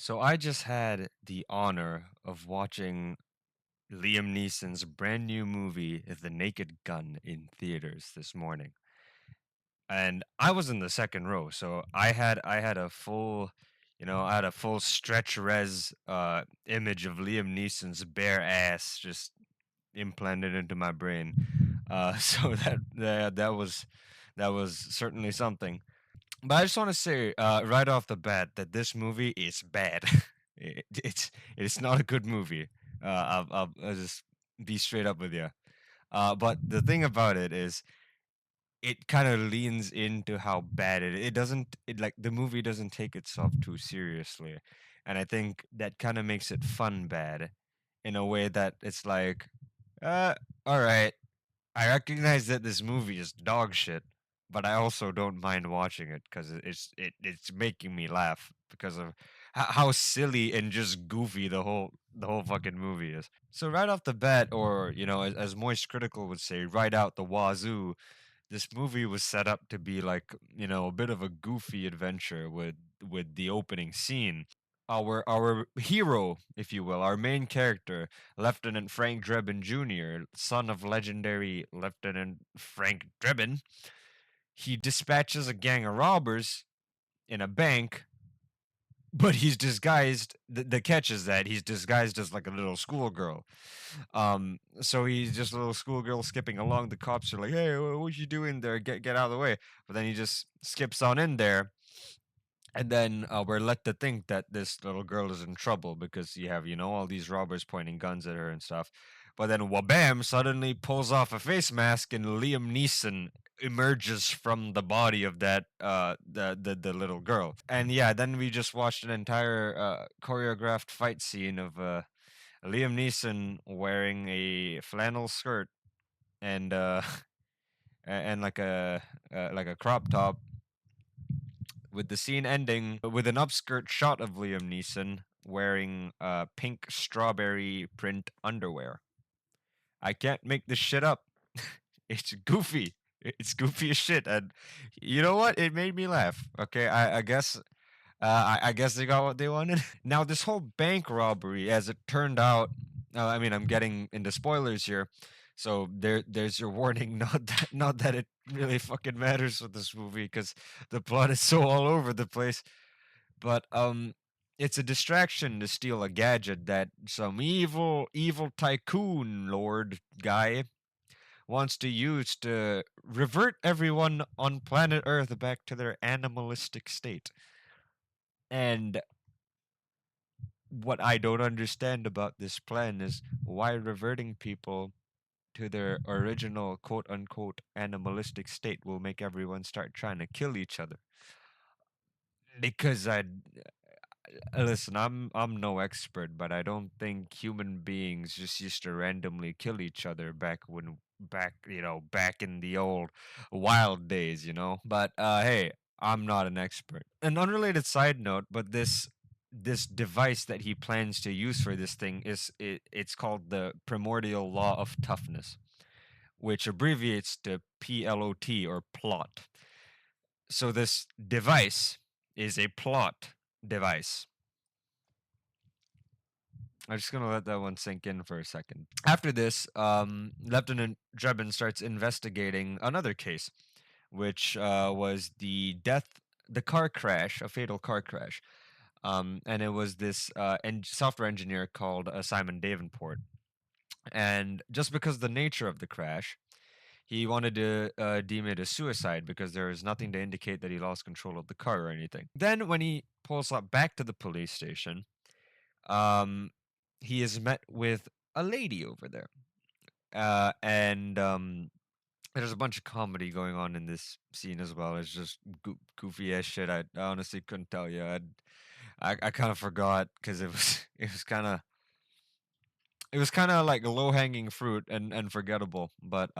So I just had the honor of watching Liam Neeson's brand new movie, The Naked Gun, in theaters this morning. And I was in the second row, so I had a full, I had a full stretch res image of Liam Neeson's bare ass just implanted into my brain. So that was certainly something. But I just want to say right off the bat that this movie is bad. It's not a good movie. I'll just be straight up with you. But the thing about it is, it kind of leans into how bad it doesn't it like the movie doesn't take itself too seriously, and I think that kind of makes it fun bad, in a way that it's like, uh, all right, I recognize that this movie is dog shit, but I also don't mind watching it because it's making me laugh because of how silly and just goofy the whole fucking movie is. So right off the bat, or as Moist Critical would say, right out the wazoo, this movie was set up to be like, a bit of a goofy adventure with the opening scene. Our hero, if you will, our main character, Lieutenant Frank Drebin Jr., son of legendary Lieutenant Frank Drebin, he dispatches a gang of robbers in a bank, but he's disguised. The catch is that he's disguised as like a little schoolgirl. So he's just a little schoolgirl skipping along. The cops are like, "Hey, what you doing there? Get out of the way!" But then he just skips on in there, and then we're led to think that this little girl is in trouble because you have, all these robbers pointing guns at her and stuff. But then wabam, suddenly pulls off a face mask and Liam Neeson emerges from the body of that the little girl. And yeah, then we just watched an entire choreographed fight scene of Liam Neeson wearing a flannel skirt and and like a crop top, with the scene ending with an upskirt shot of Liam Neeson wearing pink strawberry print underwear. I can't make this shit up. It's goofy. It's goofy as shit, and you know what? It made me laugh. Okay, I guess I guess they got what they wanted. Now, this whole bank robbery, as it turned out, I mean, I'm getting into spoilers here, so there's your warning. Not that it really fucking matters with this movie, because the plot is so all over the place. But it's a distraction to steal a gadget that some evil tycoon lord guy wants to use to revert everyone on planet Earth back to their animalistic state. And what I don't understand about this plan is why reverting people to their original quote unquote animalistic state will make everyone start trying to kill each other. Because listen, I'm no expert, but I don't think human beings just used to randomly kill each other back in the old wild days, But hey, I'm not an expert. An unrelated side note, but this device that he plans to use for this thing it's called the primordial law of toughness, which abbreviates to PLOT, or plot. So this device is a plot device. I'm just gonna let that one sink in for a second. After this, Lieutenant Drebin starts investigating another case, which was the car crash, a fatal car crash. And it was this software engineer called Simon Davenport. And just because the nature of the crash, he wanted to deem it a suicide because there is nothing to indicate that he lost control of the car or anything. Then, when he pulls up back to the police station, um, he is met with a lady over there. And there's a bunch of comedy going on in this scene as well. It's just goofy ass shit. I honestly couldn't tell you. I kind of forgot because it was it was kind of like low hanging fruit and forgettable. But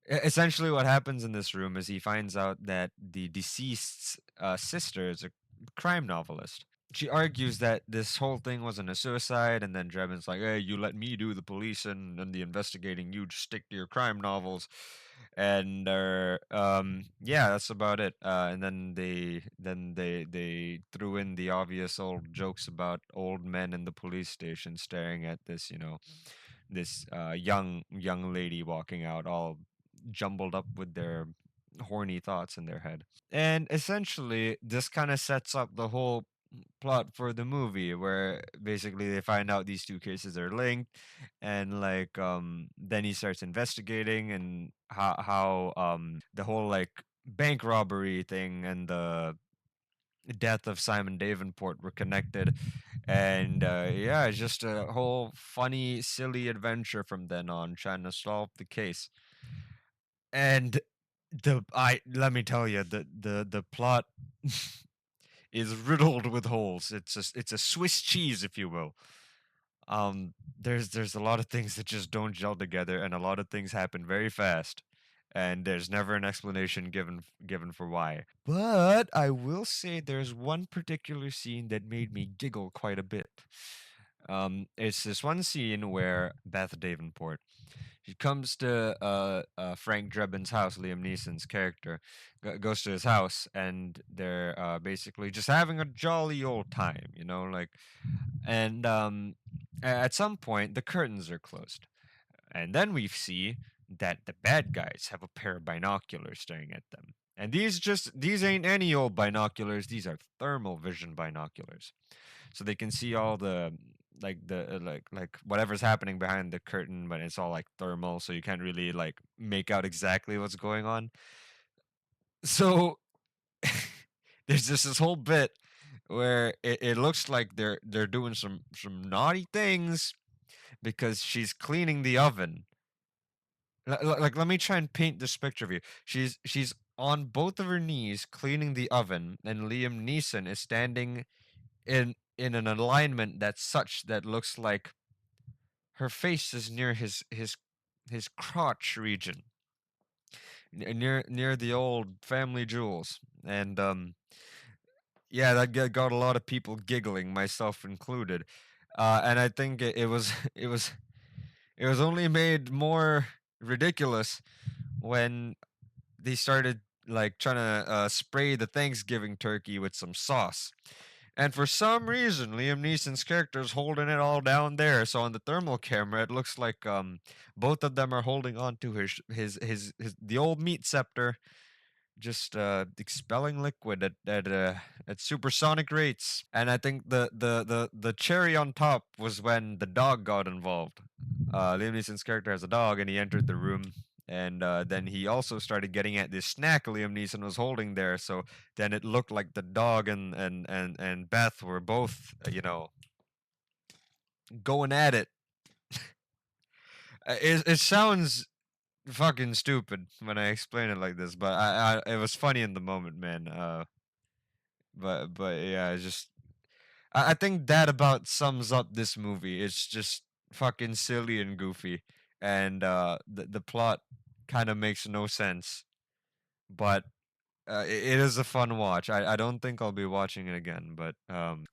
essentially, what happens in this room is he finds out that the deceased's sister is a crime novelist. She argues that this whole thing wasn't a suicide, and then Drebin's like, "Hey, you let me do the police and the investigating. You just stick to your crime novels." And yeah, that's about it. And then they threw in the obvious old jokes about old men in the police station staring at this, this young lady walking out, all jumbled up with their horny thoughts in their head. And essentially, this kind of sets up the whole plot for the movie, where basically they find out these two cases are linked, and like then he starts investigating, and how the whole like bank robbery thing and the death of Simon Davenport were connected. And yeah, it's just a whole funny, silly adventure from then on, trying to solve the case. And the I let me tell you, the plot is riddled with holes. It's a Swiss cheese, if you will. There's a lot of things that just don't gel together, and a lot of things happen very fast, and there's never an explanation given for why. But I will say there's one particular scene that made me giggle quite a bit. It's this one scene where Beth Davenport, she comes to Frank Drebin's house, Liam Neeson's character, goes to his house, and they're basically just having a jolly old time, like. And at some point, the curtains are closed, and then we see that the bad guys have a pair of binoculars staring at them. And these ain't any old binoculars. These are thermal vision binoculars, so they can see all the like whatever's happening behind the curtain, but it's all like thermal, so you can't really like make out exactly what's going on. So there's just this whole bit where it looks like they're doing some naughty things because she's cleaning the oven. Like, let me try and paint this picture of you. She's on both of her knees cleaning the oven, and Liam Neeson is standing in an alignment that's such that looks like her face is near his crotch region, near the old family jewels. And yeah, that got a lot of people giggling, myself included. And I think it was it was only made more ridiculous when they started like trying to spray the Thanksgiving turkey with some sauce. And for some reason, Liam Neeson's character is holding it all down there. So on the thermal camera, it looks like both of them are holding on to his the old meat scepter, just expelling liquid at supersonic rates. And I think the cherry on top was when the dog got involved. Liam Neeson's character has a dog, and he entered the room. And then he also started getting at this snack Liam Neeson was holding there. So then it looked like the dog and Beth were both, going at it. It sounds fucking stupid when I explain it like this, but it was funny in the moment, man. But yeah, it's just I think that about sums up this movie. It's just fucking silly and goofy, and the plot kind of makes no sense, but it is a fun watch. I don't think I'll be watching it again, but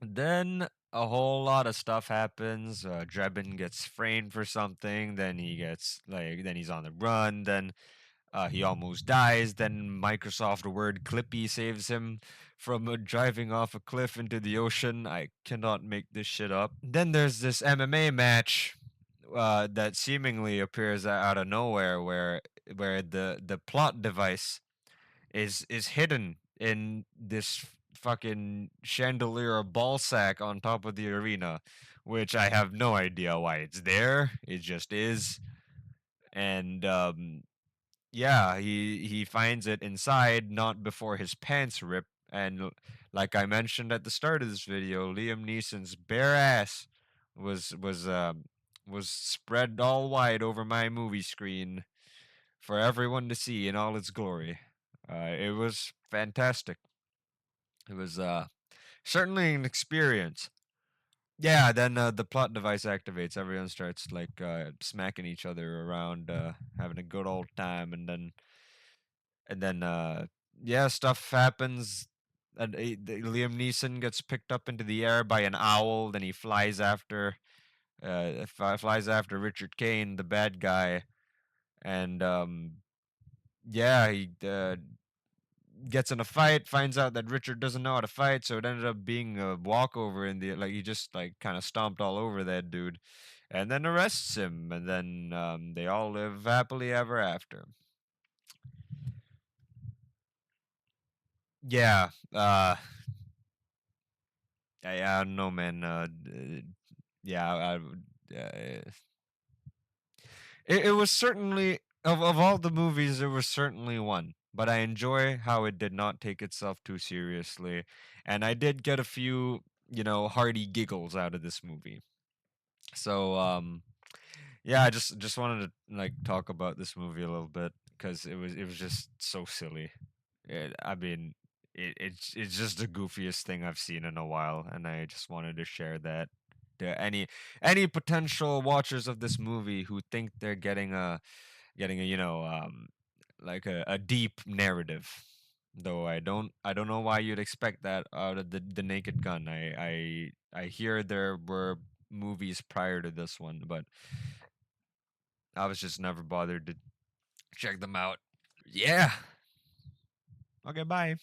then a whole lot of stuff happens. Drebin gets framed for something. Then he's on the run. Then he almost dies. Then Microsoft Word Clippy saves him from driving off a cliff into the ocean. I cannot make this shit up. Then there's this MMA match that seemingly appears out of nowhere, where the plot device is hidden in this fucking chandelier or ball sack on top of the arena, which I have no idea why it's there. It just is. And yeah, he finds it inside not before his pants rip. And like I mentioned at the start of this video, Liam Neeson's bare ass was spread all wide over my movie screen for everyone to see in all its glory. It was fantastic. It was certainly an experience. Yeah, then the plot device activates. Everyone starts like smacking each other around, having a good old time, and then yeah, stuff happens. And Liam Neeson gets picked up into the air by an owl. Then he flies after Richard Kane, the bad guy, and yeah, he gets in a fight, finds out that Richard doesn't know how to fight, so it ended up being a walkover in the like he just like kind of stomped all over that dude, and then arrests him, and then they all live happily ever after. Yeah, I don't know, man. Yeah, it was certainly of all the movies, it was certainly one. But I enjoy how it did not take itself too seriously, and I did get a few, hearty giggles out of this movie. So, yeah, I just wanted to like talk about this movie a little bit because it was just so silly. I mean, it's just the goofiest thing I've seen in a while, and I just wanted to share that to any potential watchers of this movie who think they're getting a like a deep narrative. Though I don't know why you'd expect that out of the Naked Gun. I hear there were movies prior to this one, but I was just never bothered to check them out. Yeah. Okay, bye.